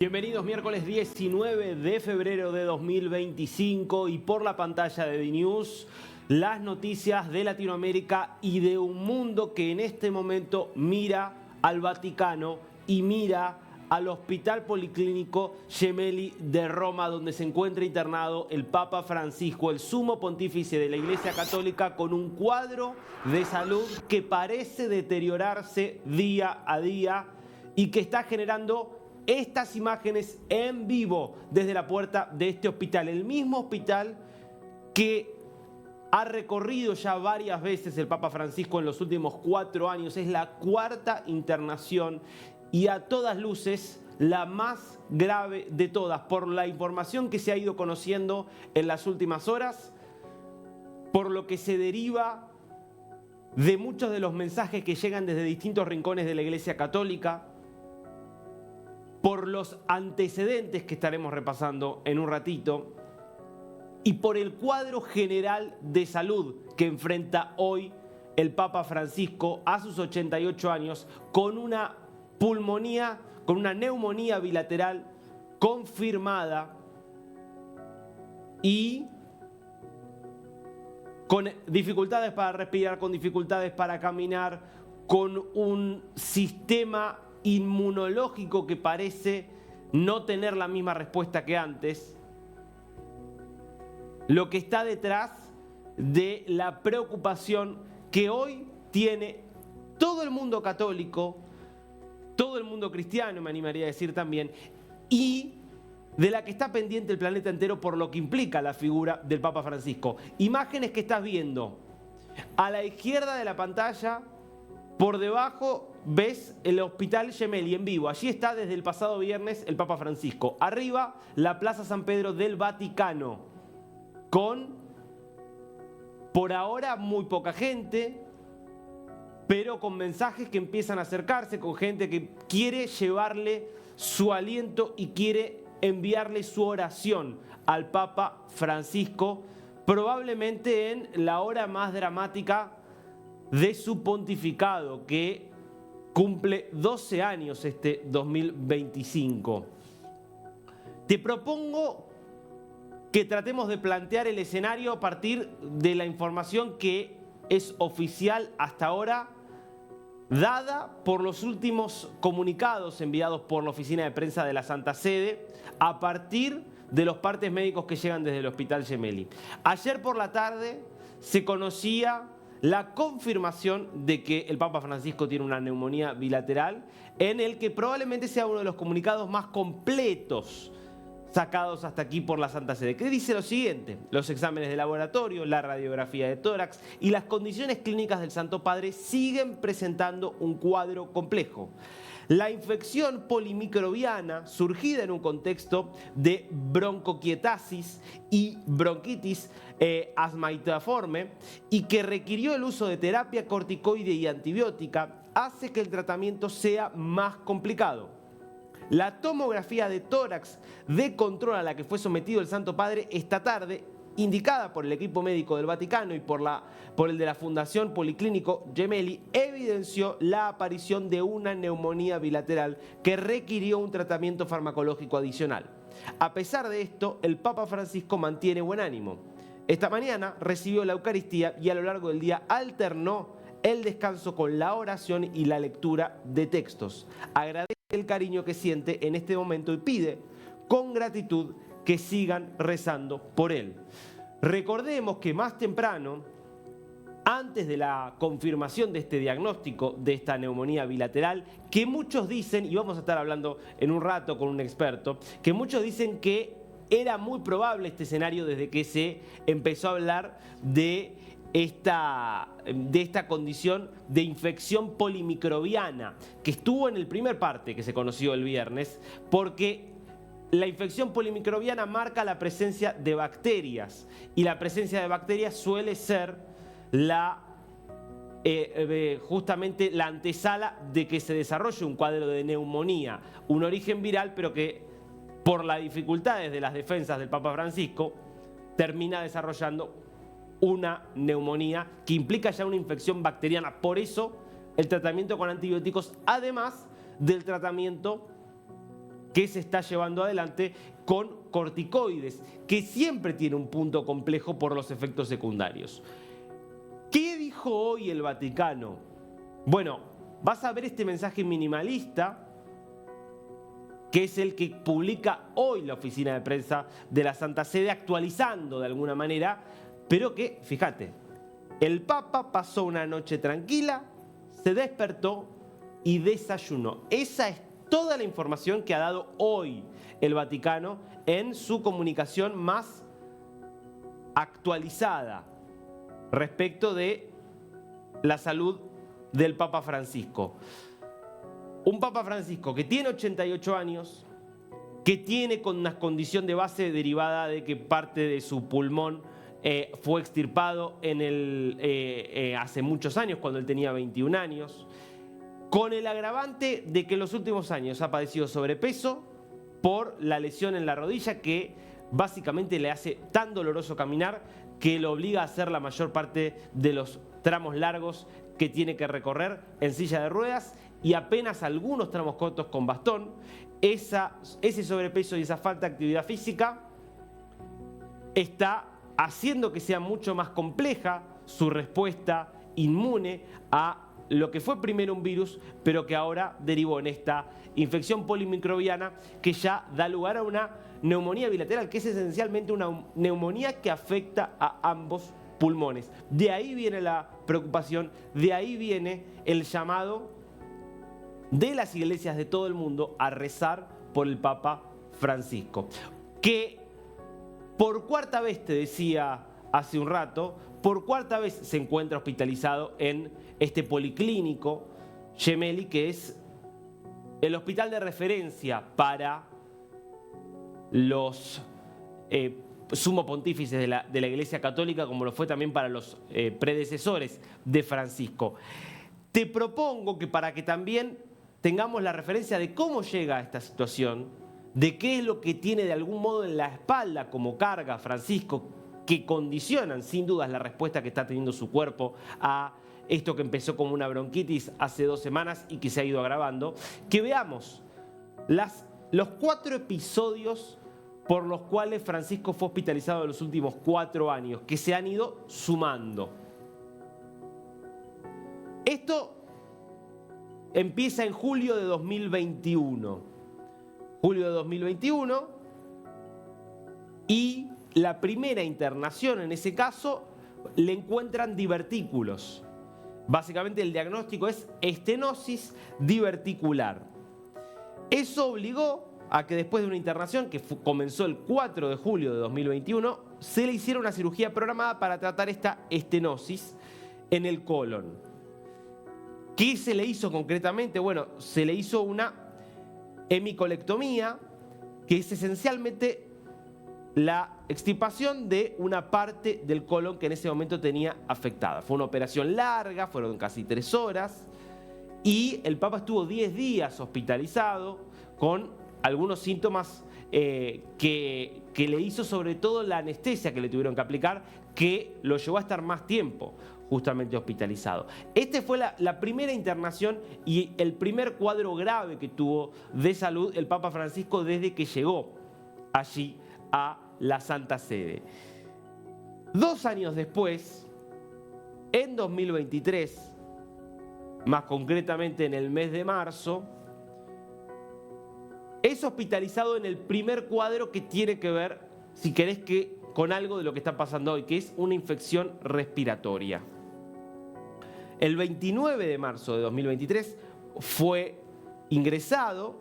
Bienvenidos, miércoles 19 de febrero de 2025 y por la pantalla de DNews, las noticias de Latinoamérica y de un mundo que en este momento mira al Vaticano y mira al Hospital Policlínico Gemelli de Roma, donde se encuentra internado el Papa Francisco, el sumo pontífice de la Iglesia Católica, con un cuadro de salud que parece deteriorarse día a día y que está generando estas imágenes en vivo desde la puerta de este hospital, el mismo hospital que ha recorrido ya varias veces el Papa Francisco en los últimos 4 años. Es la cuarta internación y a todas luces la más grave de todas, por la información que se ha ido conociendo en las últimas horas, por lo que se deriva de muchos de los mensajes que llegan desde distintos rincones de la Iglesia Católica, por los antecedentes que estaremos repasando en un ratito y por el cuadro general de salud que enfrenta hoy el Papa Francisco a sus 88 años con una pulmonía, con una neumonía bilateral confirmada y con dificultades para respirar, con dificultades para caminar, con un sistema inmunológico que parece no tener la misma respuesta que antes, lo que está detrás de la preocupación que hoy tiene todo el mundo católico, todo el mundo cristiano, me animaría a decir también, y de la que está pendiente el planeta entero por lo que implica la figura del Papa Francisco. Imágenes que estás viendo a la izquierda de la pantalla. Por debajo ves el Hospital Gemelli en vivo. Allí está desde el pasado viernes el Papa Francisco. Arriba, la Plaza San Pedro del Vaticano, con, por ahora, muy poca gente, pero con mensajes que empiezan a acercarse, con gente que quiere llevarle su aliento y quiere enviarle su oración al Papa Francisco, probablemente en la hora más dramática de su pontificado, que cumple 12 años este 2025. Te propongo que tratemos de plantear el escenario a partir de la información que es oficial hasta ahora, dada por los últimos comunicados enviados por la Oficina de Prensa de la Santa Sede, a partir de los partes médicos que llegan desde el Hospital Gemelli. Ayer por la tarde se conocía la confirmación de que el Papa Francisco tiene una neumonía bilateral, en el que probablemente sea uno de los comunicados más completos sacados hasta aquí por la Santa Sede, que dice lo siguiente: los exámenes de laboratorio, la radiografía de tórax y las condiciones clínicas del Santo Padre siguen presentando un cuadro complejo. La infección polimicrobiana, surgida en un contexto de broncoquietasis y bronquitis asmaitiforme y que requirió el uso de terapia corticoide y antibiótica, hace que el tratamiento sea más complicado. La tomografía de tórax de control a la que fue sometido el Santo Padre esta tarde, indicada por el equipo médico del Vaticano y por el de la Fundación Policlínico Gemelli, evidenció la aparición de una neumonía bilateral que requirió un tratamiento farmacológico adicional. A pesar de esto, el Papa Francisco mantiene buen ánimo. Esta mañana recibió la Eucaristía y a lo largo del día alternó el descanso con la oración y la lectura de textos. Agradece el cariño que siente en este momento y pide con gratitud que sigan rezando por él. Recordemos que más temprano, antes de la confirmación de este diagnóstico de esta neumonía bilateral, que muchos dicen, y vamos a estar hablando en un rato con un experto, que muchos dicen que era muy probable este escenario desde que se empezó a hablar de esta condición de infección polimicrobiana, que estuvo en el primer parte que se conoció el viernes, porque la infección polimicrobiana marca la presencia de bacterias y la presencia de bacterias suele ser justamente la antesala de que se desarrolle un cuadro de neumonía, un origen viral, pero que por las dificultades de las defensas del Papa Francisco termina desarrollando una neumonía que implica ya una infección bacteriana. Por eso el tratamiento con antibióticos, además del tratamiento que se está llevando adelante con corticoides, que siempre tiene un punto complejo por los efectos secundarios. ¿Qué dijo hoy el Vaticano? Bueno, vas a ver este mensaje minimalista, que es el que publica hoy la oficina de prensa de la Santa Sede, actualizando de alguna manera, pero que, fíjate, el Papa pasó una noche tranquila, se despertó y desayunó. Esa es toda la información que ha dado hoy el Vaticano en su comunicación más actualizada respecto de la salud del Papa Francisco. Un Papa Francisco que tiene 88 años, que tiene con una condición de base derivada de que parte de su pulmón fue extirpado hace muchos años, cuando él tenía 21 años, con el agravante de que en los últimos años ha padecido sobrepeso por la lesión en la rodilla que básicamente le hace tan doloroso caminar que lo obliga a hacer la mayor parte de los tramos largos que tiene que recorrer en silla de ruedas y apenas algunos tramos cortos con bastón. Ese sobrepeso y esa falta de actividad física está haciendo que sea mucho más compleja su respuesta inmune a lo que fue primero un virus, pero que ahora derivó en esta infección polimicrobiana que ya da lugar a una neumonía bilateral, que es esencialmente una neumonía que afecta a ambos pulmones. De ahí viene la preocupación, de ahí viene el llamado de las iglesias de todo el mundo a rezar por el Papa Francisco, que por cuarta vez, te decía hace un rato, por cuarta vez se encuentra hospitalizado en este policlínico Gemelli, que es el hospital de referencia para los sumo pontífices de la Iglesia Católica, como lo fue también para los predecesores de Francisco. Te propongo que para que también tengamos la referencia de cómo llega a esta situación, de qué es lo que tiene de algún modo en la espalda como carga Francisco, que condicionan sin dudas la respuesta que está teniendo su cuerpo a esto que empezó como una bronquitis hace 2 semanas y que se ha ido agravando, que veamos los 4 episodios por los cuales Francisco fue hospitalizado en los últimos 4 años, que se han ido sumando. Esto empieza en julio de 2021. Julio de 2021, y la primera internación en ese caso le encuentran divertículos. Básicamente el diagnóstico es estenosis diverticular. Eso obligó a que después de una internación que comenzó el 4 de julio de 2021, se le hiciera una cirugía programada para tratar esta estenosis en el colon. ¿Qué se le hizo concretamente? Bueno, se le hizo una hemicolectomía, que es esencialmente la extirpación de una parte del colon que en ese momento tenía afectada. Fue una operación larga, fueron casi 3 horas, y el Papa estuvo 10 días hospitalizado con algunos síntomas que le hizo sobre todo la anestesia que le tuvieron que aplicar, que lo llevó a estar más tiempo justamente hospitalizado. Esta fue la primera internación y el primer cuadro grave que tuvo de salud el Papa Francisco desde que llegó allí a la Santa Sede. 2 años después, en 2023, más concretamente en el mes de marzo, es hospitalizado en el primer cuadro que tiene que ver, si querés, con algo de lo que está pasando hoy, que es una infección respiratoria. El 29 de marzo de 2023 fue ingresado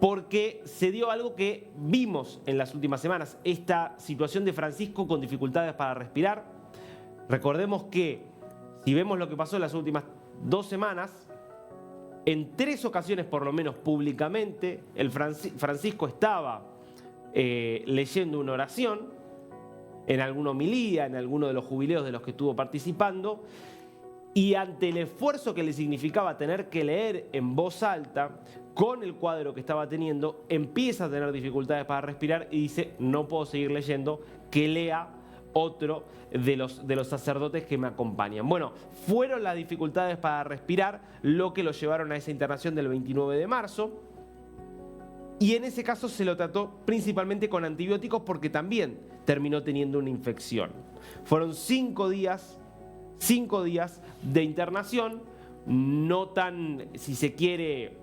porque se dio algo que vimos en las últimas semanas, esta situación de Francisco con dificultades para respirar. Recordemos que, si vemos lo que pasó en las últimas 2 semanas, en 3 ocasiones por lo menos públicamente, Francisco estaba leyendo una oración, en alguna homilía, en alguno de los jubileos de los que estuvo participando, y ante el esfuerzo que le significaba tener que leer en voz alta, con el cuadro que estaba teniendo, empieza a tener dificultades para respirar y dice: no puedo seguir leyendo, que lea otro de los sacerdotes que me acompañan. Bueno, fueron las dificultades para respirar lo que lo llevaron a esa internación del 29 de marzo. y en ese caso se lo trató principalmente con antibióticos porque también terminó teniendo una infección. Fueron 5 días de internación, no tan, si se quiere,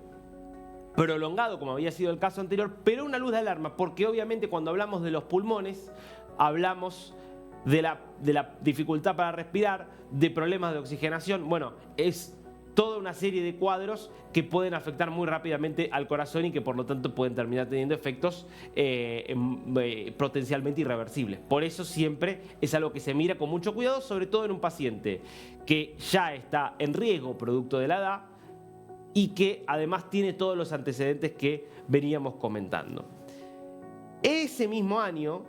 prolongado como había sido el caso anterior, pero una luz de alarma, porque obviamente cuando hablamos de los pulmones, hablamos de la dificultad para respirar, de problemas de oxigenación. Bueno, es toda una serie de cuadros que pueden afectar muy rápidamente al corazón y que por lo tanto pueden terminar teniendo efectos potencialmente irreversibles. Por eso siempre es algo que se mira con mucho cuidado, sobre todo en un paciente que ya está en riesgo producto de la edad y que además tiene todos los antecedentes que veníamos comentando. Ese mismo año,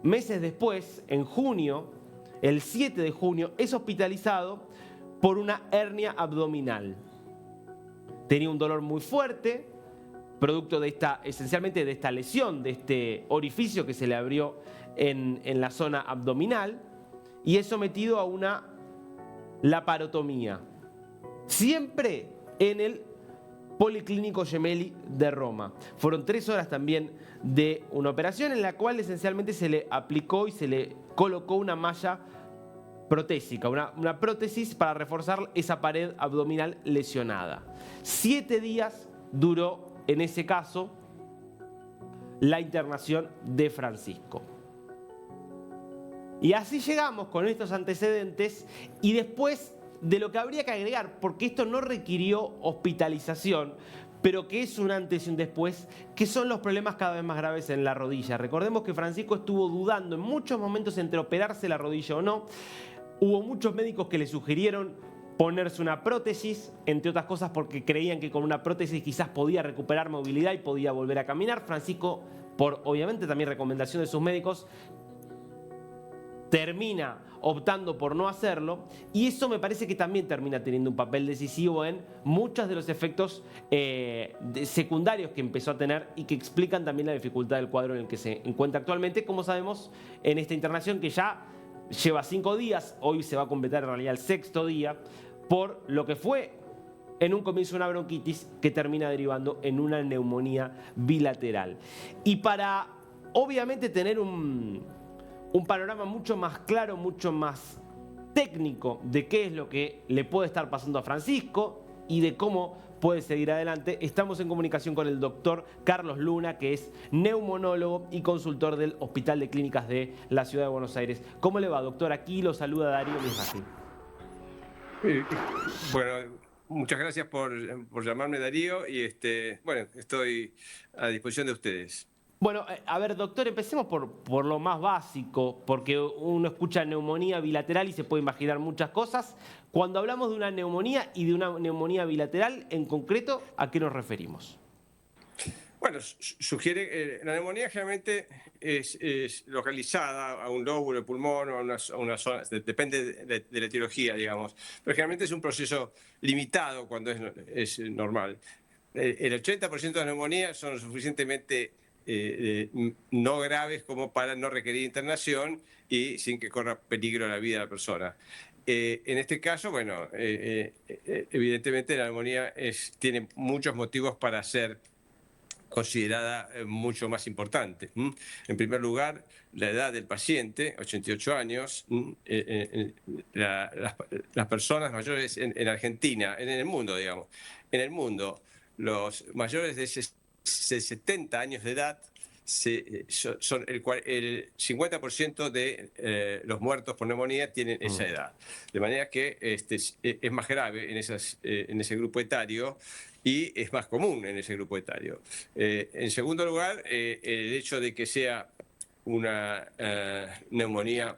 meses después, en junio, el 7 de junio, es hospitalizado por una hernia abdominal. Tenía un dolor muy fuerte, producto de esencialmente de esta lesión, de este orificio que se le abrió en la zona abdominal, y es sometido a una laparotomía. Siempre en el Policlínico Gemelli de Roma. Fueron 3 horas también de una operación en la cual esencialmente se le aplicó y se le colocó una malla protésica, una prótesis para reforzar esa pared abdominal lesionada. 7 días duró, en ese caso, la internación de Francisco. Y así llegamos con estos antecedentes y después de lo que habría que agregar, porque esto no requirió hospitalización, pero que es un antes y un después, que son los problemas cada vez más graves en la rodilla. Recordemos que Francisco estuvo dudando en muchos momentos entre operarse la rodilla o no. Hubo muchos médicos que le sugirieron ponerse una prótesis, entre otras cosas porque creían que con una prótesis quizás podía recuperar movilidad y podía volver a caminar. Francisco, por obviamente también recomendación de sus médicos, termina optando por no hacerlo, y eso me parece que también termina teniendo un papel decisivo en muchos de los efectos secundarios que empezó a tener y que explican también la dificultad del cuadro en el que se encuentra actualmente, como sabemos, en esta internación que ya lleva 5 días, hoy se va a completar en realidad el 6º día, por lo que fue en un comienzo una bronquitis que termina derivando en una neumonía bilateral. Y para obviamente tener un panorama mucho más claro, mucho más técnico de qué es lo que le puede estar pasando a Francisco y de cómo puede seguir adelante, estamos en comunicación con el doctor Carlos Luna, que es neumonólogo y consultor del Hospital de Clínicas de la Ciudad de Buenos Aires. ¿Cómo le va, doctor? Aquí lo saluda Darío Misrati. Bueno, muchas gracias por llamarme, Darío, y bueno, estoy a disposición de ustedes. Bueno, a ver, doctor, empecemos por lo más básico, porque uno escucha neumonía bilateral y se puede imaginar muchas cosas. Cuando hablamos de una neumonía y de una neumonía bilateral, en concreto, ¿a qué nos referimos? Bueno, sugiere la neumonía generalmente es localizada a un lóbulo del pulmón o a una zona, depende de la etiología, digamos, pero generalmente es un proceso limitado cuando es normal. El 80% de las neumonías son lo suficientemente no graves como para no requerir internación y sin que corra peligro la vida de la persona. En este caso, bueno, evidentemente la neumonía tiene muchos motivos para ser considerada mucho más importante. En primer lugar, la edad del paciente, 88 años. Las personas mayores en Argentina, en el mundo, digamos, en el mundo, los mayores de 70 años de edad son el 50% de los muertos por neumonía tienen esa edad. De manera que es más grave en ese grupo etario y es más común en ese grupo etario. En segundo lugar, el hecho de que sea una neumonía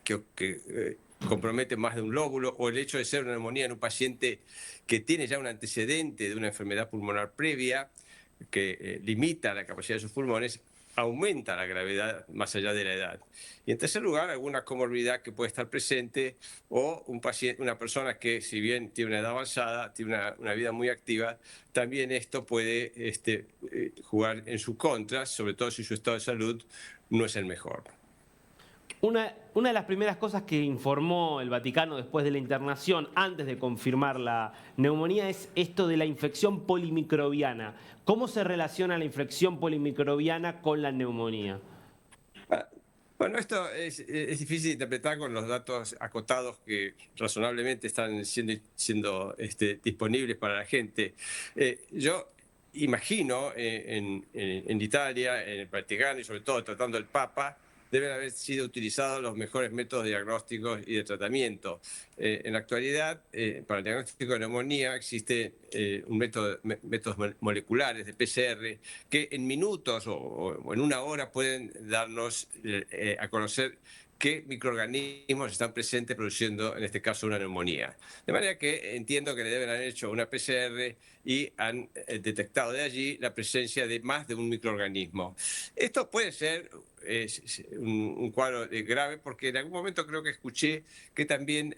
que compromete más de un lóbulo, o el hecho de ser una neumonía en un paciente que tiene ya un antecedente de una enfermedad pulmonar previa que limita la capacidad de sus pulmones, aumenta la gravedad más allá de la edad. Y en tercer lugar, alguna comorbilidad que puede estar presente o una persona que, si bien tiene una edad avanzada, tiene una vida muy activa, también esto puede jugar en su contra, sobre todo si su estado de salud no es el mejor. Una de las primeras cosas que informó el Vaticano después de la internación, antes de confirmar la neumonía, es esto de la infección polimicrobiana. ¿Cómo se relaciona la infección polimicrobiana con la neumonía? Ah, Bueno, esto es difícil de interpretar con los datos acotados que razonablemente están siendo disponibles para la gente. Yo imagino en Italia, en el Vaticano y sobre todo tratando el Papa, deben haber sido utilizados los mejores métodos diagnósticos y de tratamiento. En la actualidad, para el diagnóstico de neumonía existe un métodos moleculares de PCR que en minutos o en una hora pueden darnos a conocer qué microorganismos están presentes produciendo, en este caso, una neumonía. De manera que entiendo que le deben haber hecho una PCR y han detectado de allí la presencia de más de un microorganismo. Esto puede ser un cuadro grave porque en algún momento creo que escuché que también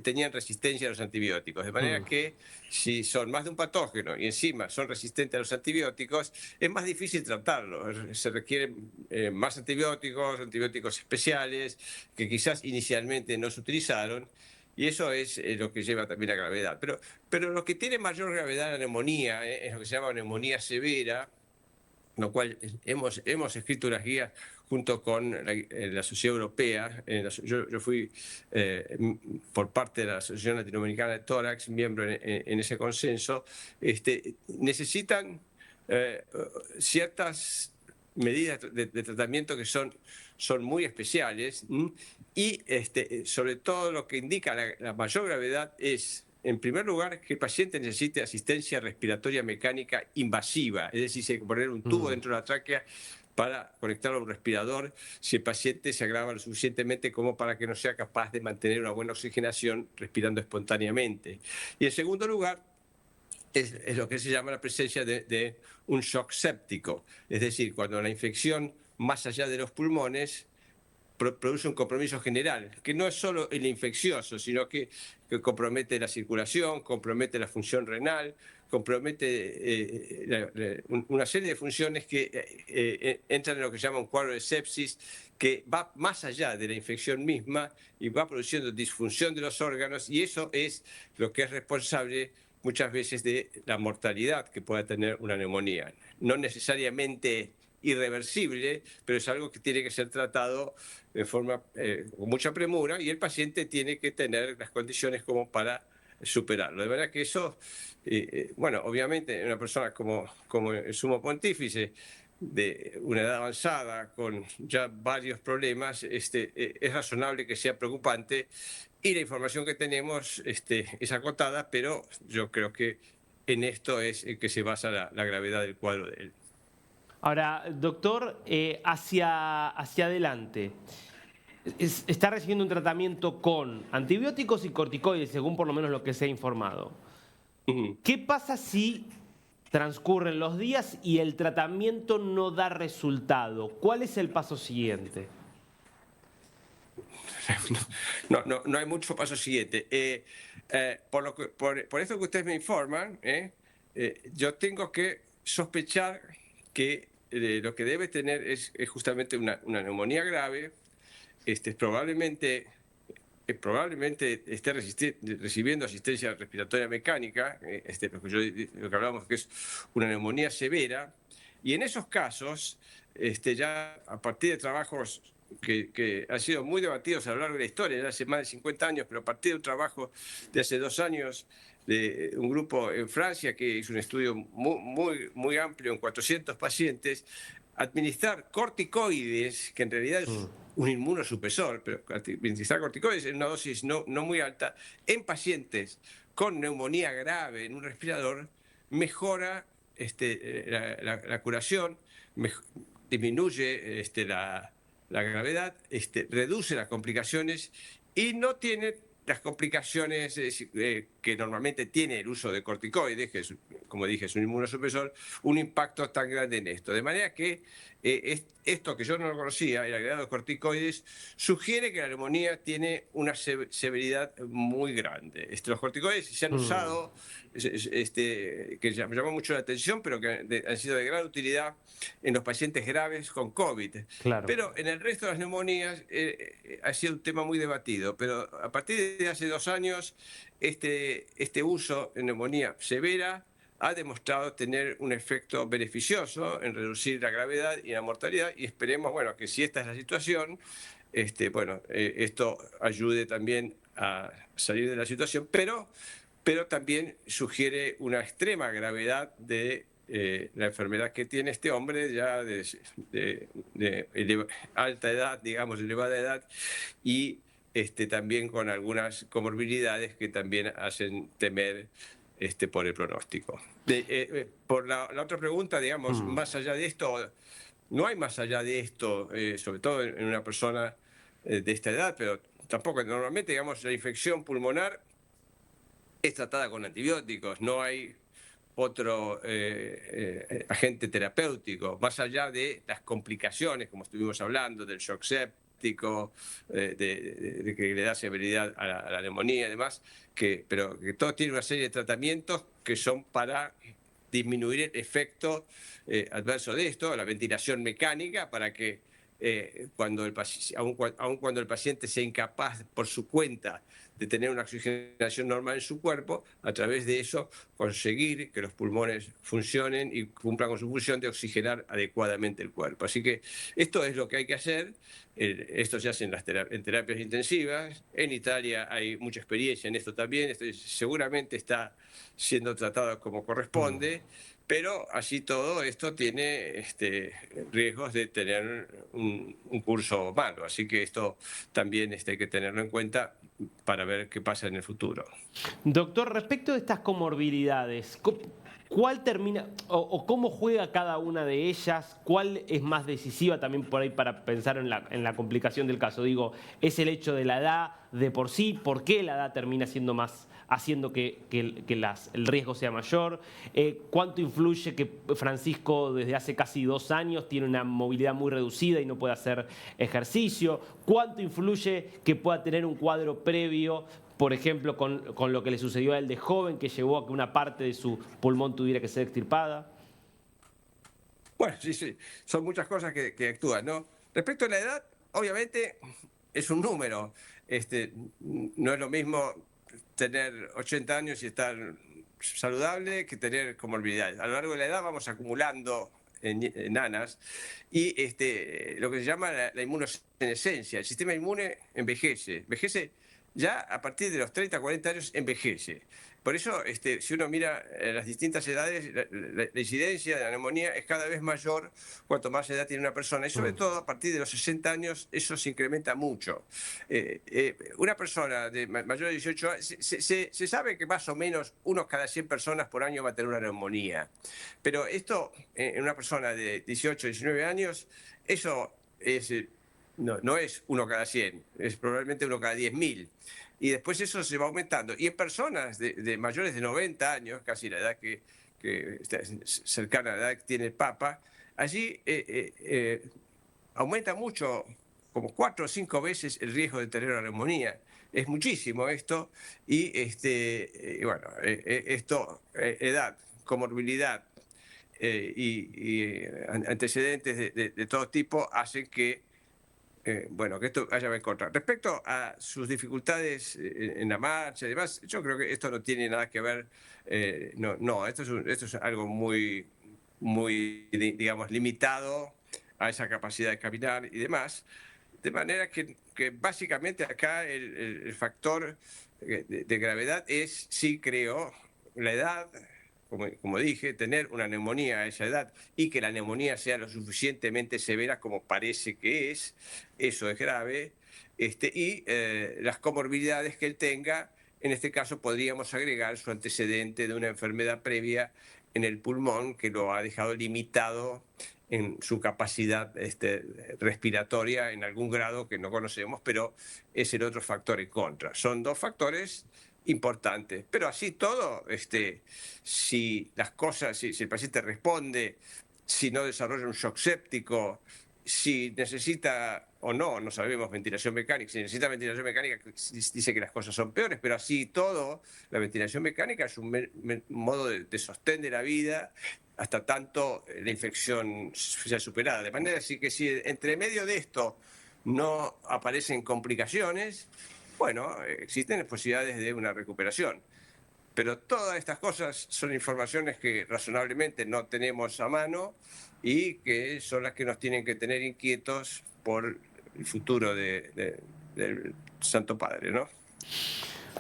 tenían resistencia a los antibióticos. De manera que si son más de un patógeno y encima son resistentes a los antibióticos, es más difícil tratarlos. Se requieren más antibióticos, antibióticos especiales, que quizás inicialmente no se utilizaron. Y eso es lo que lleva también a gravedad. Pero lo que tiene mayor gravedad la neumonía es lo que se llama neumonía severa, lo cual hemos escrito unas guías junto con la Sociedad Europea. Yo fui por parte de la Asociación Latinoamericana de Tórax, miembro en ese consenso. Necesitan ciertas medidas de tratamiento que son muy especiales, y sobre todo lo que indica la mayor gravedad es, en primer lugar, que el paciente necesite asistencia respiratoria mecánica invasiva, es decir, se hay que poner un tubo dentro de la tráquea para conectarlo a un respirador si el paciente se agrava lo suficientemente como para que no sea capaz de mantener una buena oxigenación respirando espontáneamente. Y en segundo lugar, es lo que se llama la presencia de un shock séptico, es decir, cuando la infección más allá de los pulmones produce un compromiso general, que no es solo el infeccioso, sino que compromete la circulación, compromete la función renal, compromete una serie de funciones que entran en lo que se llama un cuadro de sepsis, que va más allá de la infección misma y va produciendo disfunción de los órganos, y eso es lo que es responsable muchas veces de la mortalidad que pueda tener una neumonía. No necesariamente irreversible, pero es algo que tiene que ser tratado de forma con mucha premura, y el paciente tiene que tener las condiciones como para superarlo. De verdad que eso, bueno, obviamente una persona como el sumo pontífice, de una edad avanzada, con ya varios problemas, es razonable que sea preocupante, y la información que tenemos es acotada, pero yo creo que en esto es en que se basa la gravedad del cuadro de él. Ahora, doctor, hacia adelante, está recibiendo un tratamiento con antibióticos y corticoides, según por lo menos lo que se ha informado. ¿Qué pasa si transcurren los días y el tratamiento no da resultado? ¿Cuál es el paso siguiente? No hay mucho paso siguiente. Por eso que ustedes me informan, yo tengo que sospechar que lo que debe tener es justamente una neumonía grave. Probablemente esté recibiendo asistencia respiratoria mecánica, lo que hablamos que es una neumonía severa, y en esos casos, ya a partir de trabajos que han sido muy debatidos a lo largo de la historia, ya hace más de 50 años, pero a partir de un trabajo de hace 2 años de un grupo en Francia que hizo un estudio muy amplio en 400 pacientes, administrar corticoides, que en realidad es un inmunosupresor, pero administrar corticoides en una dosis no muy alta, en pacientes con neumonía grave en un respirador, mejora la curación, disminuye la gravedad, reduce las complicaciones y no tiene las complicaciones que normalmente tiene el uso de corticoides, que es, como dije, es un inmunosupresor, un impacto tan grande en esto. De manera que esto que yo no lo conocía, el agregado de corticoides, sugiere que la neumonía tiene una severidad muy grande. Los corticoides se han usado, que me llamó mucho la atención, pero que han sido de gran utilidad en los pacientes graves con COVID. Claro. Pero en el resto de las neumonías ha sido un tema muy debatido. Pero a partir de hace 2 años, este uso en neumonía severa ha demostrado tener un efecto beneficioso en reducir la gravedad y la mortalidad, y esperemos, bueno, que si esta es la situación, esto ayude también a salir de la situación, pero también sugiere una extrema gravedad de la enfermedad que tiene este hombre ya de alta edad, digamos, elevada edad, y también con algunas comorbilidades que también hacen temer por el pronóstico. Por la otra pregunta, digamos, más allá de esto, no hay más allá de esto, sobre todo en una persona de esta edad, pero tampoco, normalmente, digamos, la infección pulmonar es tratada con antibióticos, no hay otro agente terapéutico, más allá de las complicaciones, como estuvimos hablando, del shock séptico, de que le da severidad a la neumonía y demás, pero que todo tiene una serie de tratamientos que son para disminuir el efecto adverso de esto, la ventilación mecánica, para que aun cuando el paciente sea incapaz por su cuenta de tener una oxigenación normal en su cuerpo, a través de eso conseguir que los pulmones funcionen y cumplan con su función de oxigenar adecuadamente el cuerpo. Así que esto es lo que hay que hacer. Esto se hace en terapias intensivas. En Italia hay mucha experiencia en esto también. Seguramente está siendo tratado como corresponde. Pero así todo esto tiene riesgos de tener un curso malo. Así que esto también hay que tenerlo en cuenta para ver qué pasa en el futuro. Doctor, respecto de estas comorbilidades, ¿cuál termina o cómo juega cada una de ellas? ¿Cuál es más decisiva también por ahí para pensar en la complicación del caso? Digo, ¿es el hecho de la edad de por sí? ¿Por qué la edad termina siendo más, haciendo que el riesgo sea mayor? ¿Cuánto influye que Francisco desde hace casi 2 años tiene una movilidad muy reducida y no puede hacer ejercicio? ¿Cuánto influye que pueda tener un cuadro previo, por ejemplo, con lo que le sucedió a él de joven, que llevó a que una parte de su pulmón tuviera que ser extirpada? Bueno, sí, son muchas cosas que actúan, ¿no? Respecto a la edad, obviamente es un número. No es lo mismo tener 80 años y estar saludable que tener comorbilidades. A lo largo de la edad vamos acumulando enanas y lo que se llama la inmunosenescencia. El sistema inmune envejece ya a partir de los 30, 40 años envejece. Por eso, si uno mira las distintas edades, la incidencia de la neumonía es cada vez mayor cuanto más edad tiene una persona. Y sobre todo a partir de los 60 años eso se incrementa mucho. Una persona mayor de 18 años, se sabe que más o menos uno cada 100 personas por año va a tener una neumonía. Pero esto, en una persona de 18, 19 años, eso no es uno cada 100, es probablemente uno cada 10.000. Y después eso se va aumentando. Y en personas de mayores de 90 años, casi la edad que cercana a la edad que tiene el Papa, allí aumenta mucho, como 4 o 5 veces el riesgo de tener una neumonía. Es muchísimo esto. Y bueno, edad, comorbilidad y antecedentes de todo tipo hacen que que esto vaya en contra. Respecto a sus dificultades en la marcha y demás, yo creo que esto no tiene nada que ver, esto es algo muy, digamos, limitado a esa capacidad de caminar y demás. De manera que básicamente acá el factor de gravedad es, sí creo, la edad, como dije, tener una neumonía a esa edad y que la neumonía sea lo suficientemente severa como parece que es, eso es grave, y las comorbilidades que él tenga. En este caso podríamos agregar su antecedente de una enfermedad previa en el pulmón que lo ha dejado limitado en su capacidad respiratoria en algún grado que no conocemos, pero es el otro factor en contra. Son 2 factores importante. Pero así todo, si las cosas, si el paciente responde, si no desarrolla un shock séptico, si necesita o no, no sabemos ventilación mecánica, si necesita ventilación mecánica, dice que las cosas son peores, pero así todo, la ventilación mecánica es un modo de sostén de la vida hasta tanto la infección sea superada. De manera así que si entre medio de esto no aparecen complicaciones, bueno, existen posibilidades de una recuperación. Pero todas estas cosas son informaciones que razonablemente no tenemos a mano y que son las que nos tienen que tener inquietos por el futuro del Santo Padre, ¿no?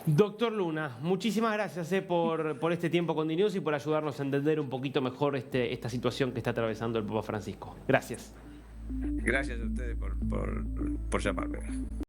Doctor Luna, muchísimas gracias por este tiempo con DNews y por ayudarnos a entender un poquito mejor esta situación que está atravesando el Papa Francisco. Gracias. Gracias a ustedes por llamarme.